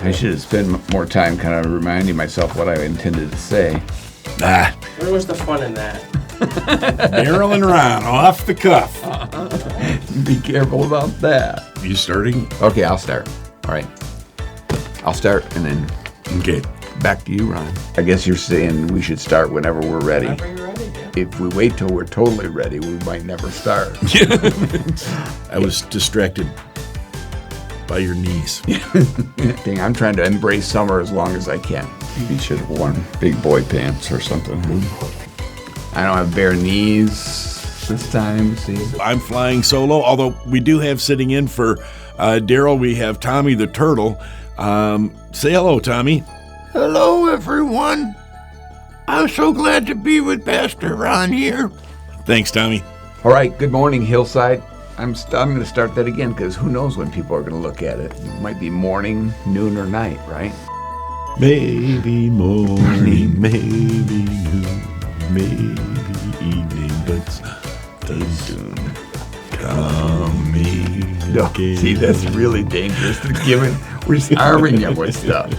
I should have spent more time kind of reminding myself what I intended to say. Where was the fun in that? Daryl and Ron, off the cuff. Be careful about that. You starting? Okay, I'll start. All right. I'll start and then Okay. back to you, Ron. I guess you're saying we should start whenever we're ready. Whenever you're ready, yeah. If we wait till we're totally ready, we might never start. I was distracted by your knees. Thing, I'm trying to embrace summer as long as I can. Maybe should have worn big boy pants or something. I don't have bare knees this time. See? I'm flying solo, although we do have sitting in for Daryl, we have Tommy the Turtle. Say hello, Tommy. Hello, everyone. I'm so glad to be with Pastor Ron here. Thanks, Tommy. All right, good morning, Hillside. I'm going to start that again because who knows when people are going to look at it. It might be morning, noon, or night, right? Maybe morning, maybe noon, maybe evening, but soon coming No, again. see, that's really dangerous. We're arming you with stuff.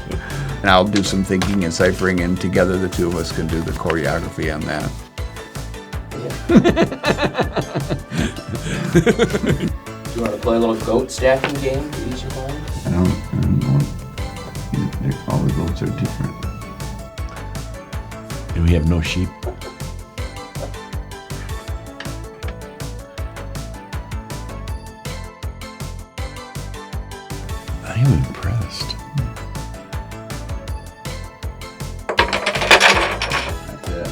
And I'll do some thinking and ciphering, and together the two of us can do the choreography on that. Do you want to play a little goat stacking game to each of them? I don't know. All the votes are different. Do we have no sheep? I am impressed. That's it.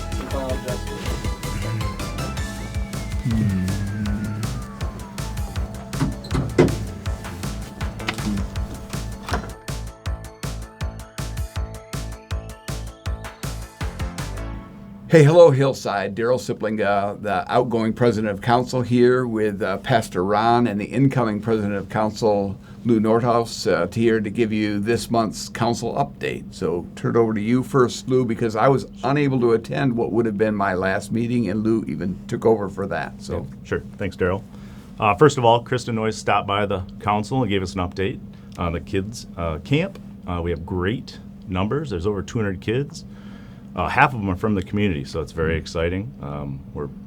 Hey, hello, Hillside. Daryl Sieplinga, the outgoing president of council, here with Pastor Ron and the incoming president of council, Lou Northouse, here to give you this month's council update. So turn it over to you first, Lou, because I was unable to attend what would have been my last meeting, and Lou even took over for that. So Sure. Thanks, Daryl. First of all, Krista and Noyes stopped by the council and gave us an update on the kids' camp. We have great numbers. There's over 200 kids. Half of them are from the community, so it's very exciting.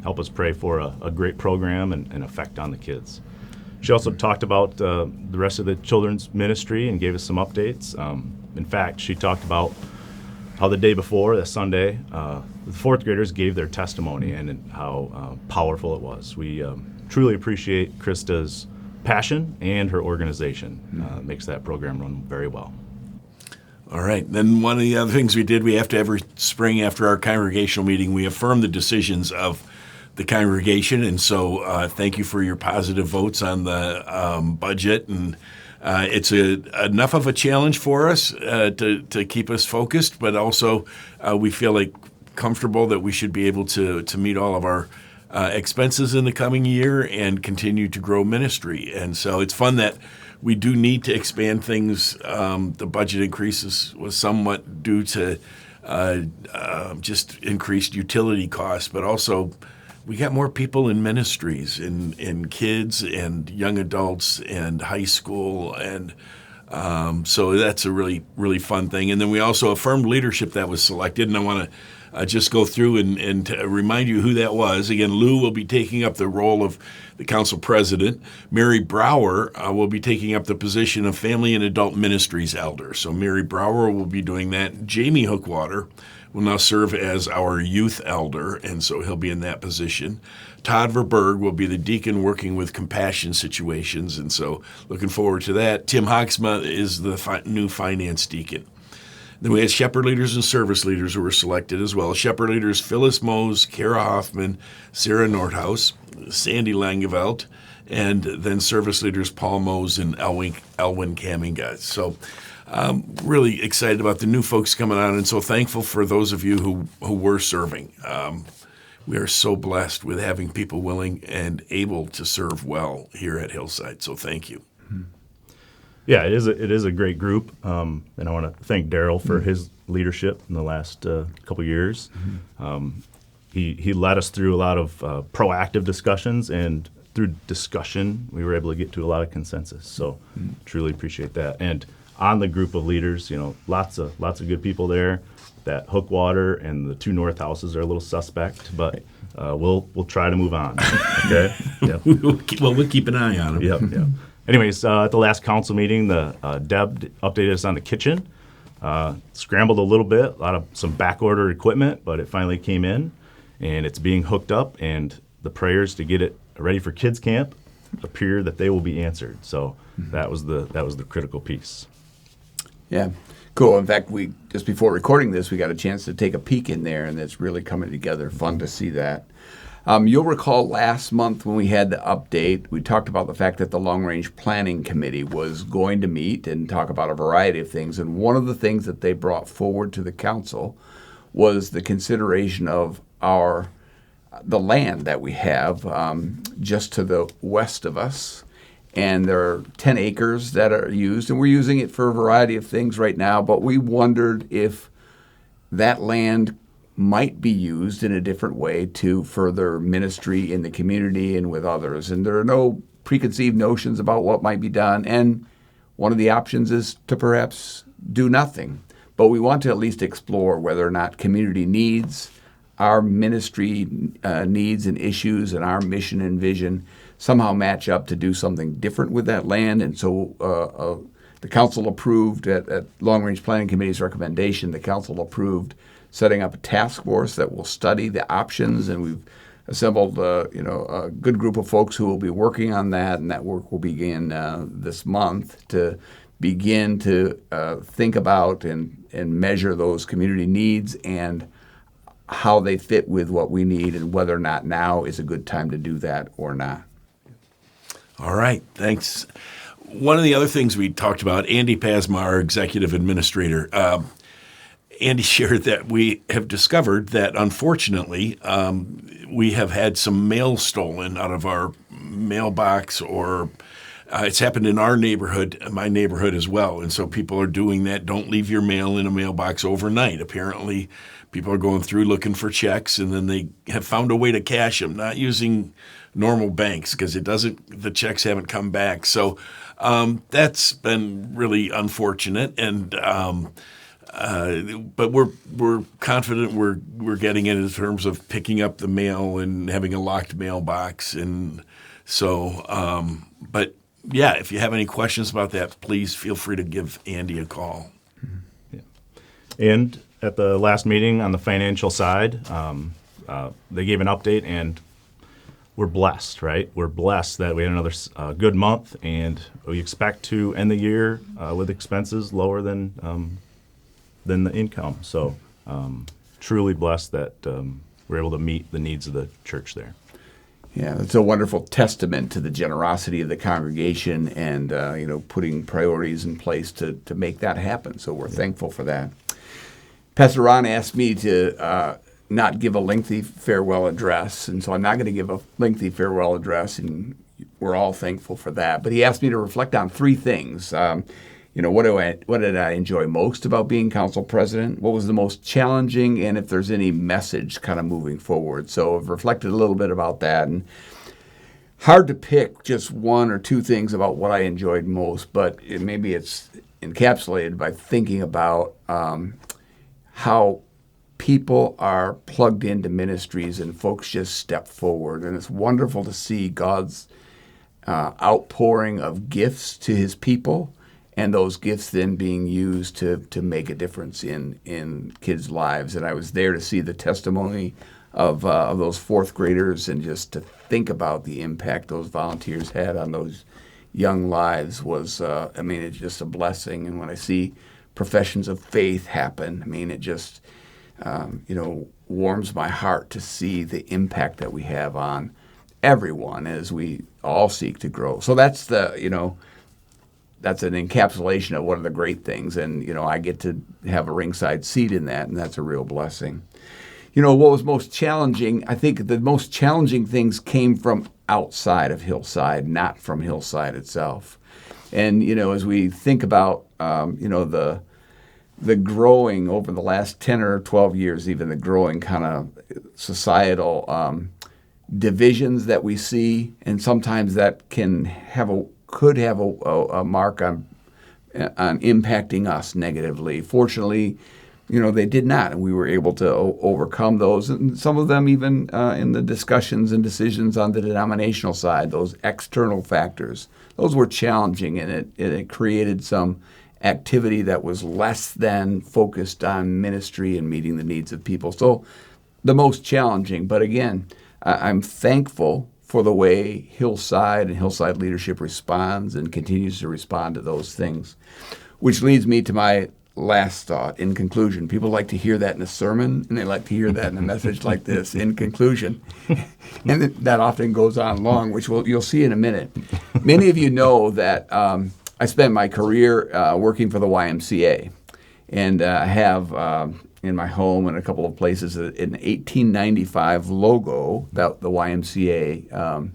Help us pray for a great program and effect on the kids. She also talked about the rest of the children's ministry and gave us some updates. In fact, she talked about how the day before, the Sunday, the fourth graders gave their testimony and how powerful it was. We truly appreciate Krista's passion and her organization. Makes that program run very well. All right. Then one of the other things we did, we have to every spring after our congregational meeting, we affirm the decisions of the congregation. And so thank you for your positive votes on the budget. And it's enough of a challenge for us to keep us focused, but also we feel like comfortable that we should be able to meet all of our expenses in the coming year and continue to grow ministry. And so it's fun that we do need to expand things. The budget increases was somewhat due to just increased utility costs, but also we got more people in ministries, in kids and young adults and high school, and so that's a really, really fun thing. And then we also affirmed leadership that was selected, and I want to just go through and to remind you who that was. Again, Lou will be taking up the role of the council president. Mary Brower will be taking up the position of family and adult ministries elder. So Mary Brower will be doing that. Jamie Hookwater will now serve as our youth elder, and so he'll be in that position. Todd Verberg will be the deacon working with compassion situations, and so looking forward to that. Tim Hoxma is the new finance deacon. Then we had shepherd leaders and service leaders who were selected as well. Shepherd leaders Phyllis Mose, Kara Hoffman, Sarah Northouse, Sandy Langeveld, and then service leaders Paul Mose and Elwin Kaminga. So really excited about the new folks coming on, and so thankful for those of you who were serving. We are so blessed with having people willing and able to serve well here at Hillside, so thank you. Yeah, it is a great group, and I want to thank Daryl for his leadership in the last couple years. He led us through a lot of proactive discussions, and through discussion, we were able to get to a lot of consensus. So truly appreciate that. And on the group of leaders, lots of good people there. That Hookwater and the 2 Northhouses are a little suspect, but we'll try to move on. Okay. Yep. We'll keep an eye on them. Yep. Anyways, at the last council meeting, the Deb updated us on the kitchen. Scrambled a little bit, some back order equipment, but it finally came in, and it's being hooked up. And the prayers to get it ready for kids camp appear that they will be answered. So that was the critical piece. Yeah, cool. In fact, we just before recording this, we got a chance to take a peek in there, and it's really coming together. Fun to see that. You'll recall last month when we had the update, we talked about the fact that the Long Range Planning Committee was going to meet and talk about a variety of things. And one of the things that they brought forward to the council was the consideration of the land that we have just to the west of us. And there are 10 acres that are used, and we're using it for a variety of things right now, but we wondered if that land might be used in a different way to further ministry in the community and with others. And there are no preconceived notions about what might be done. And one of the options is to perhaps do nothing. But we want to at least explore whether or not community needs, our ministry needs and issues, and our mission and vision somehow match up to do something different with that land. And so the council approved, at Long Range Planning Committee's recommendation, the council approved setting up a task force that will study the options, and we've assembled a good group of folks who will be working on that, and that work will begin this month to begin to think about and measure those community needs and how they fit with what we need, and whether or not now is a good time to do that or not. All right, thanks. One of the other things we talked about, Andy Pasma, our executive administrator, Andy shared that we have discovered that, unfortunately, we have had some mail stolen out of our mailbox, or it's happened in our neighborhood, my neighborhood as well. And so people are doing that. Don't leave your mail in a mailbox overnight. Apparently, people are going through looking for checks, and then they have found a way to cash them, not using normal banks, because the checks haven't come back. So that's been really unfortunate. And but we're confident we're getting it in terms of picking up the mail and having a locked mailbox. And so, but yeah, if you have any questions about that, please feel free to give Andy a call. Yeah. And at the last meeting on the financial side, they gave an update, and we're blessed, right? We're blessed that we had another good month, and we expect to end the year with expenses lower than the income. So truly blessed that we're able to meet the needs of the church there. Yeah, it's a wonderful testament to the generosity of the congregation and putting priorities in place to make that happen. So we're thankful for that. Pastor Ron asked me to not give a lengthy farewell address, and so I'm not going to give a lengthy farewell address, and we're all thankful for that. But he asked me to reflect on 3 things. What did I enjoy most about being council president? What was the most challenging? And if there's any message kind of moving forward. So I've reflected a little bit about that. And hard to pick just 1 or 2 things about what I enjoyed most, but maybe it's encapsulated by thinking about how people are plugged into ministries and folks just step forward. And it's wonderful to see God's outpouring of gifts to his people, and those gifts then being used to make a difference in kids' lives. And I was there to see the testimony of those 4th graders, and just to think about the impact those volunteers had on those young lives was, it's just a blessing. And when I see professions of faith happen, it just, warms my heart to see the impact that we have on everyone as we all seek to grow. So that's that's an encapsulation of one of the great things. And, I get to have a ringside seat in that, and that's a real blessing. What was most challenging, I think the most challenging things came from outside of Hillside, not from Hillside itself. And, as we think about, the growing over the last 10 or 12 years, even the growing kind of societal divisions that we see, and sometimes that could have a mark on on impacting us negatively. Fortunately, they did not, and we were able to overcome those, and some of them even in the discussions and decisions on the denominational side, those external factors. Those were challenging, and it created some activity that was less than focused on ministry and meeting the needs of people. So the most challenging, but again, I'm thankful for the way Hillside and Hillside leadership responds and continues to respond to those things, which leads me to my last thought. In conclusion, people like to hear that in a sermon, and they like to hear that in a message like this. In conclusion, and that often goes on long, which you'll see in a minute. Many of you know that I spent my career working for the YMCA, and I have in my home and a couple of places an 1895 logo that the YMCA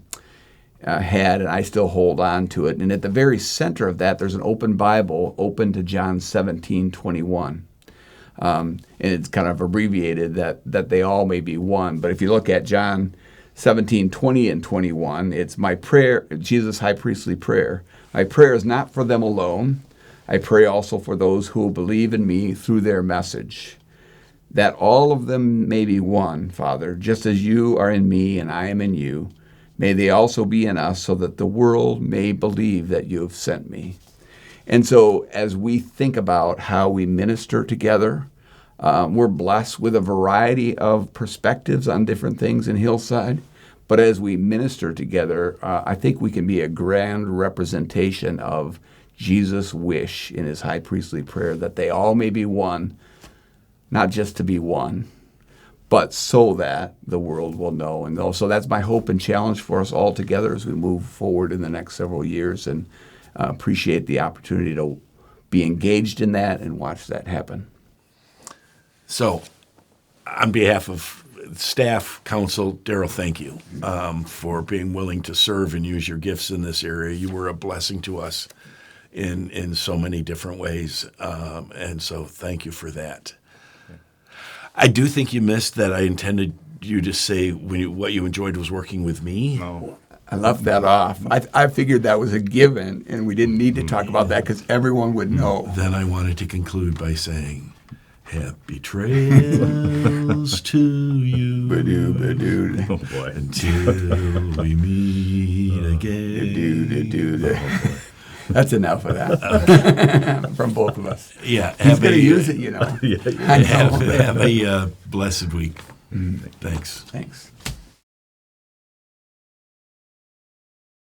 had, and I still hold on to it. And at the very center of that, there's an open Bible, open to John 17:21. And it's kind of abbreviated that they all may be one. But if you look at John 17:20 and 21, it's my prayer, Jesus' high priestly prayer. My prayer is not for them alone. I pray also for those who will believe in me through their message, that all of them may be one, Father, just as you are in me and I am in you. May they also be in us, so that the world may believe that you have sent me. And so as we think about how we minister together, we're blessed with a variety of perspectives on different things in Hillside. But as we minister together, I think we can be a grand representation of Jesus' wish in his high priestly prayer, that they all may be one, not just to be one, but so that the world will know and know. So that's my hope and challenge for us all together as we move forward in the next several years, and appreciate the opportunity to be engaged in that and watch that happen. So, on behalf of staff, council, Daryl, thank you for being willing to serve and use your gifts in this area. You were a blessing to us in so many different ways, and so thank you for that. I do think you missed that I intended you to say what you enjoyed was working with me. No. I left that off. I figured that was a given, and we didn't need to talk about that because everyone would know. Then I wanted to conclude by saying, happy trails to you. Ba-doo, ba-doo. Oh, boy. Until we meet again. Do-do-do-do. That's enough of that from both of us. Yeah, He's going to use it, I know. Have a blessed week. Thanks. Thanks.